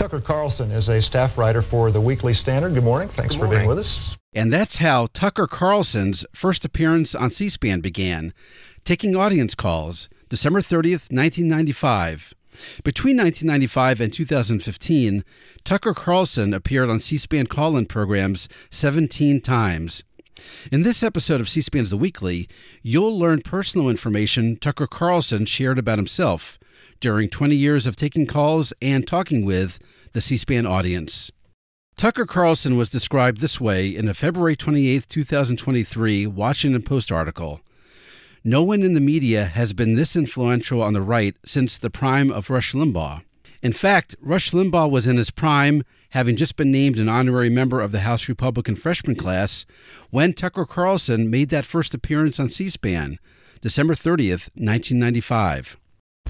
Tucker Carlson is a staff writer for the Weekly Standard. Good morning. Thanks for being with us. And that's how Tucker Carlson's first appearance on C-SPAN began, taking audience calls, December 30th, 1995. Between 1995 and 2015, Tucker Carlson appeared on C-SPAN call-in programs 17 times. In this episode of C-SPAN's The Weekly, you'll learn personal information Tucker Carlson shared about himself during 20 years of taking calls and talking with the C-SPAN audience. Tucker Carlson was described this way in a February 28, 2023 Washington Post article. No one in the media has been this influential on the right since the prime of Rush Limbaugh. In fact, Rush Limbaugh was in his prime, having just been named an honorary member of the House Republican freshman class, when Tucker Carlson made that first appearance on C-SPAN, December 30th, 1995.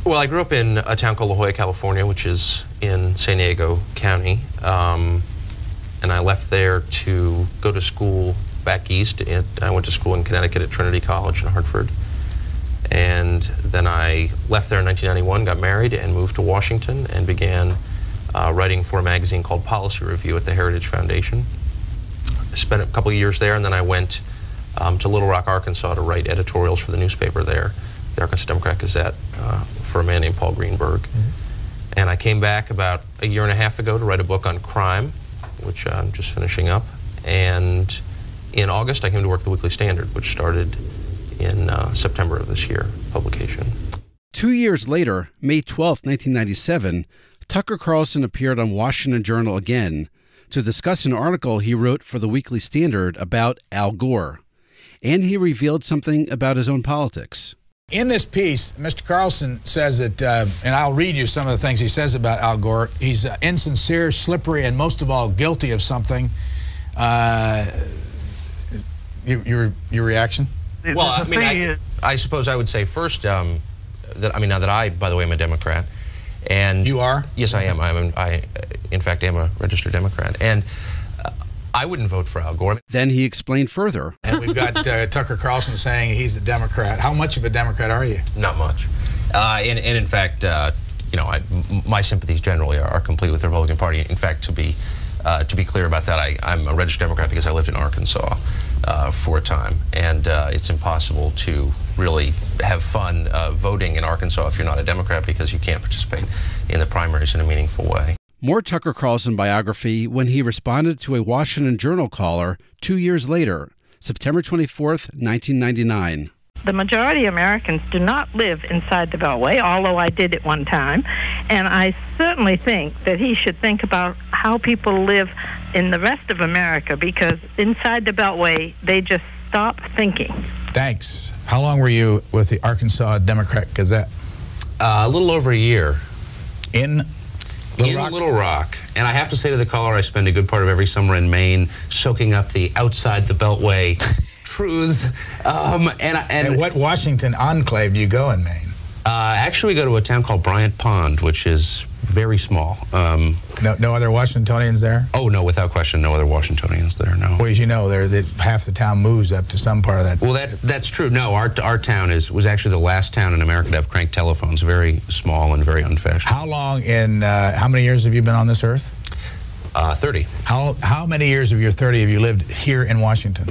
Well, I grew up in a town called La Jolla, California, which is in San Diego County. And I left there to go to school back east. I went to school in Connecticut at Trinity College in Hartford. And then I left there in 1991, got married, and moved to Washington and began writing for a magazine called Policy Review at the Heritage Foundation. I spent a couple of years there, and then I went to Little Rock, Arkansas to write editorials for the newspaper there, the Arkansas Democrat-Gazette, for a man named Paul Greenberg. Mm-hmm. And I came back about a year and a half ago to write a book on crime, which I'm just finishing up. And in August, I came to work at the Weekly Standard, which started in September of this year, publication. 2 years later, May 12, 1997, Tucker Carlson appeared on Washington Journal again to discuss an article he wrote for the Weekly Standard about Al Gore. And he revealed something about his own politics. In this piece, Mr. Carlson says that, and I'll read you some of the things he says about Al Gore. He's insincere, slippery, and most of all, guilty of something. Your reaction? Well, I mean, I suppose I would say first that now that I, by the way, am a Democrat, and you are? Yes, I am. I in fact am a registered Democrat, and I wouldn't vote for Al Gore. Then he explained further. And we've got Tucker Carlson saying he's a Democrat. How much of a Democrat are you? Not much. And in fact, you know, my sympathies generally are complete with the Republican Party. In fact, to be clear about that, I'm a registered Democrat because I lived in Arkansas for a time, and it's impossible to really have fun voting in Arkansas if you're not a Democrat because you can't participate in the primaries in a meaningful way. More Tucker Carlson biography when he responded to a Washington Journal caller 2 years later, September 24th, 1999. The majority of Americans do not live inside the Beltway, although I did at one time. And I certainly think that he should think about how people live in the rest of America, because inside the Beltway, they just stop thinking. Thanks. How long were you with the Arkansas Democrat-Gazette? A little over a year. In Little Rock. And I have to say to the caller, I spend a good part of every summer in Maine soaking up the outside the Beltway truths. And what Washington enclave do you go in Maine? Actually, we go to a town called Bryant Pond, which is very small. No other Washingtonians there? Oh, no, without question, no other Washingtonians there, no. Well, as you know, half the town moves up to some part of that. Well, that's true. No, our town was actually the last town in America to have cranked telephones, very small and very unfashionable. How many years have you been on this earth? 30. How many years of your 30 have you lived here in Washington?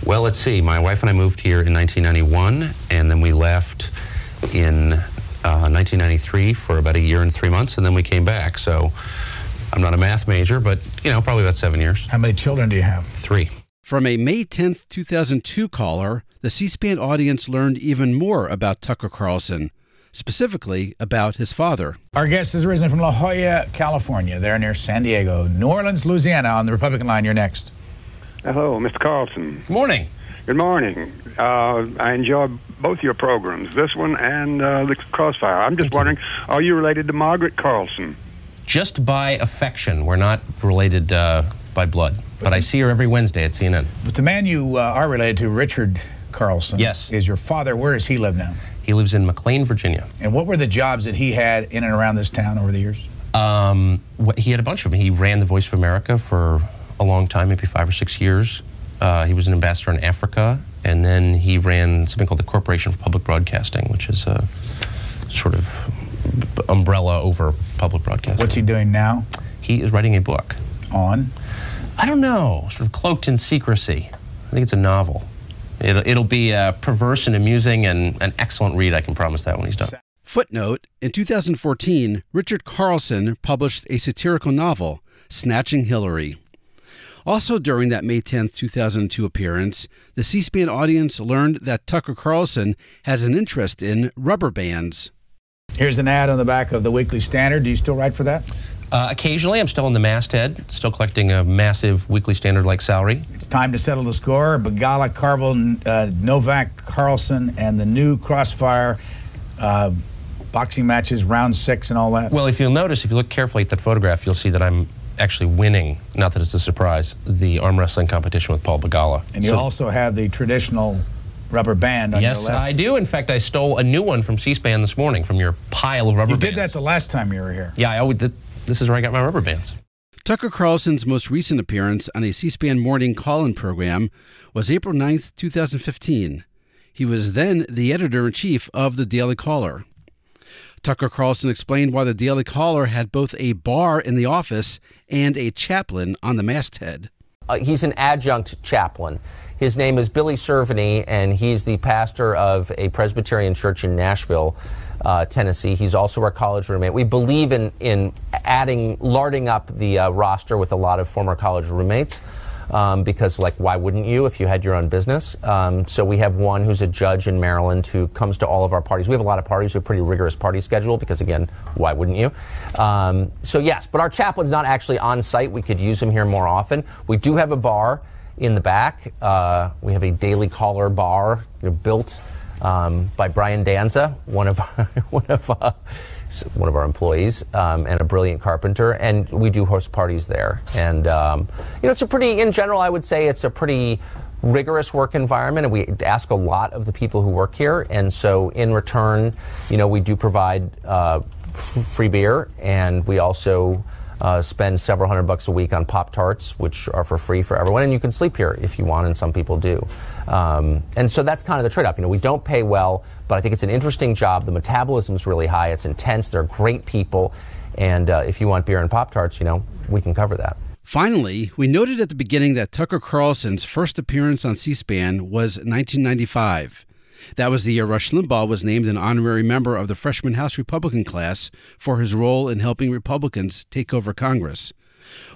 Well, let's see. My wife and I moved here in 1991, and then we left in 1993 for about a year and 3 months, and then we came back. So I'm not a math major, but, you know, probably about 7 years. How many children do you have? 3. From a May 10th, 2002 caller, the C-SPAN audience learned even more about Tucker Carlson, specifically about his father. Our guest is originally from La Jolla, California. They're near San Diego. New Orleans, Louisiana. On the Republican line, you're next. Hello, Mr. Carlson. Good morning. Good morning. I enjoy both your programs, this one and the Crossfire. I'm just wondering, are you related to Margaret Carlson? Just by affection. We're not related by blood. But I see her every Wednesday at CNN. But the man you are related to, Richard Carlson, yes, is your father. Where does he live now? He lives in McLean, Virginia. And what were the jobs that he had in and around this town over the years? He had a bunch of them. He ran the Voice of America for a long time, maybe 5 or 6 years. He was an ambassador in Africa, and then he ran something called the Corporation for Public Broadcasting, which is a sort of umbrella over public broadcasting. What's he doing now? he is writing a book. On? I don't know, sort of cloaked in secrecy. I think it's a novel. It'll be perverse and amusing and an excellent read, I can promise that when he's done. Footnote, in 2014, Richard Carlson published a satirical novel, Snatching Hillary. Also during that May 10, 2002 appearance, the C-SPAN audience learned that Tucker Carlson has an interest in rubber bands. Here's an ad on the back of the Weekly Standard. Do you still write for that? Occasionally, I'm still in the masthead, still collecting a massive Weekly Standard-like salary. It's time to settle the score. Begala, Carvel, Novak, Carlson, and the new Crossfire boxing matches, round 6 and all that. Well, if you'll notice, if you look carefully at that photograph, you'll see that I'm actually winning, not that it's a surprise, the arm wrestling competition with Paul Begala. And you also have the traditional rubber band on your left. Yes, I do. In fact, I stole a new one from C-SPAN this morning from your pile of rubber bands. You did that the last time you were here. Yeah, I always did. This is where I got my rubber bands. Tucker Carlson's most recent appearance on a C-SPAN morning call-in program was April 9th, 2015. He was then the editor-in-chief of the Daily Caller. Tucker Carlson explained why the Daily Caller had both a bar in the office and a chaplain on the masthead. He's an adjunct chaplain. His name is Billy Cerveny, and he's the pastor of a Presbyterian church in Nashville, Tennessee. He's also our college roommate. We believe in larding up the roster with a lot of former college roommates. Because, like, why wouldn't you if you had your own business? So we have one who's a judge in Maryland who comes to all of our parties. We have a lot of parties. We have a pretty rigorous party schedule because, again, why wouldn't you? So, yes, but our chaplain's not actually on site. We could use him here more often. We do have a bar in the back. We have a Daily Caller bar built by Brian Danza, one of our employees, and a brilliant carpenter, and we do host parties there. And it's a pretty, in general, I would say it's a pretty rigorous work environment, and we ask a lot of the people who work here. And so, in return, we do provide free beer, and we also spend several $100 a week on Pop-Tarts, which are for free for everyone, and you can sleep here if you want, and some people do. And so that's kind of the trade-off. We don't pay well, but I think it's an interesting job. The metabolism's really high. It's intense. They're great people. And if you want beer and Pop-Tarts, we can cover that. Finally, we noted at the beginning that Tucker Carlson's first appearance on C-SPAN was 1995. That was the year Rush Limbaugh was named an honorary member of the freshman House Republican class for his role in helping Republicans take over Congress.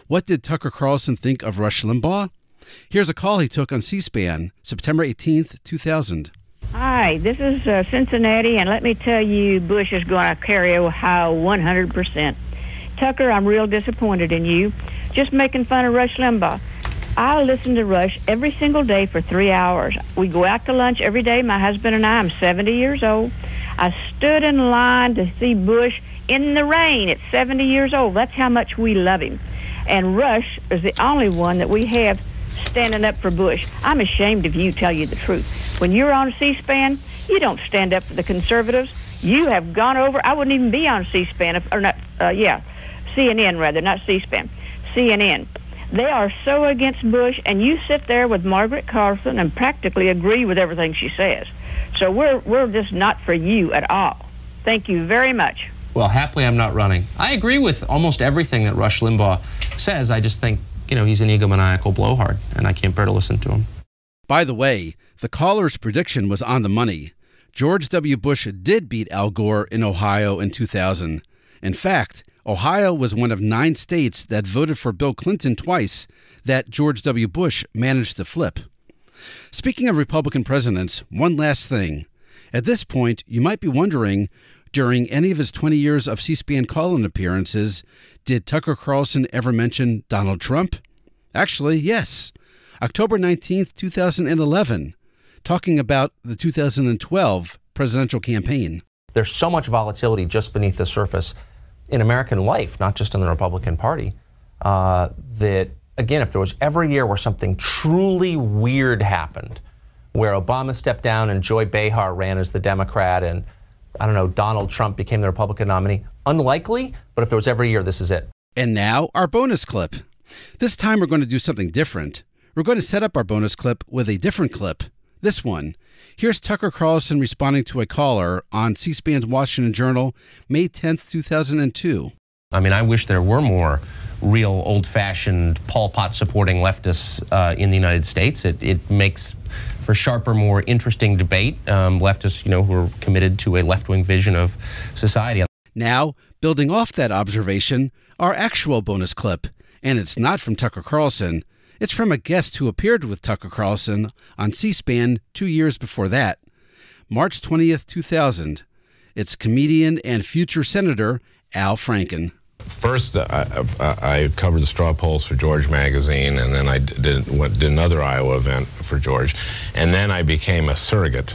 What did Tucker Carlson think of Rush Limbaugh? Here's a call he took on C-SPAN, September 18th, 2000. Hi, this is Cincinnati, and let me tell you, Bush is going to carry Ohio 100%. Tucker, I'm real disappointed in you. Just making fun of Rush Limbaugh. I listen to Rush every single day for 3 hours. We go out to lunch every day, my husband and I. I'm 70 years old. I stood in line to see Bush in the rain at 70 years old. That's how much we love him. And Rush is the only one that we have standing up for Bush. I'm ashamed of you, tell you the truth. When you're on C-SPAN, you don't stand up for the conservatives. You have gone over, I wouldn't even be on C-SPAN, CNN rather, not C-SPAN, CNN. They are so against Bush, and you sit there with Margaret Carlson and practically agree with everything she says. So we're just not for you at all. Thank you very much. Well, happily I'm not running. I agree with almost everything that Rush Limbaugh says. I just think, he's an egomaniacal blowhard, and I can't bear to listen to him. By the way, the caller's prediction was on the money. George W. Bush did beat Al Gore in Ohio in 2000. In fact, Ohio was one of 9 states that voted for Bill Clinton twice that George W. Bush managed to flip. Speaking of Republican presidents, one last thing. At this point, you might be wondering, during any of his 20 years of C-SPAN call-in appearances, did Tucker Carlson ever mention Donald Trump? Actually, yes. October 19th, 2011, talking about the 2012 presidential campaign. There's so much volatility just beneath the surface in American life, not just in the Republican Party, that, again, if there was ever a year where something truly weird happened, where Obama stepped down and Joy Behar ran as the Democrat and, Donald Trump became the Republican nominee, unlikely, but if there was ever a year, this is it. And now, our bonus clip. This time we're going to do something different. We're going to set up our bonus clip with a different clip. This one. Here's Tucker Carlson responding to a caller on C-SPAN's Washington Journal, May 10th, 2002. I wish there were more real old-fashioned Pol Pot supporting leftists in the United States. It makes for sharper, more interesting debate. Leftists, who are committed to a left-wing vision of society. Now, building off that observation, our actual bonus clip, and it's not from Tucker Carlson. It's from a guest who appeared with Tucker Carlson on C-SPAN 2 years before that, March 20th, 2000. It's comedian and future Senator Al Franken. First, I covered the straw polls for George magazine, and then I did another Iowa event for George, and then I became a surrogate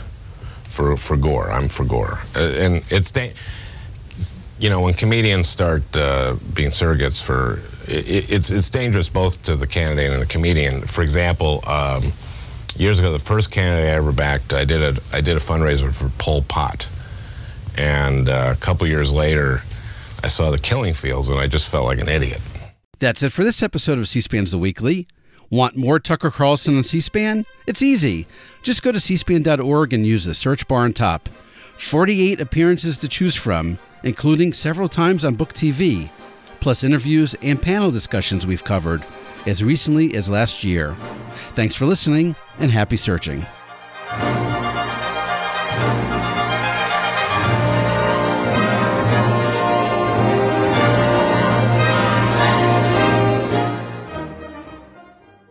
for Gore. I'm for Gore, and it's when comedians start being surrogates for, it's dangerous both to the candidate and the comedian. For example, years ago, the first candidate I ever backed, I did a fundraiser for Pol Pot, and a couple years later, I saw the killing fields, and I just felt like an idiot. That's it for this episode of C-SPAN's The Weekly. Want more Tucker Carlson on C-SPAN? It's easy. Just go to cspan.org and use the search bar on top. 48 appearances to choose from, including several times on Book TV, plus interviews and panel discussions we've covered as recently as last year. Thanks for listening, and happy searching.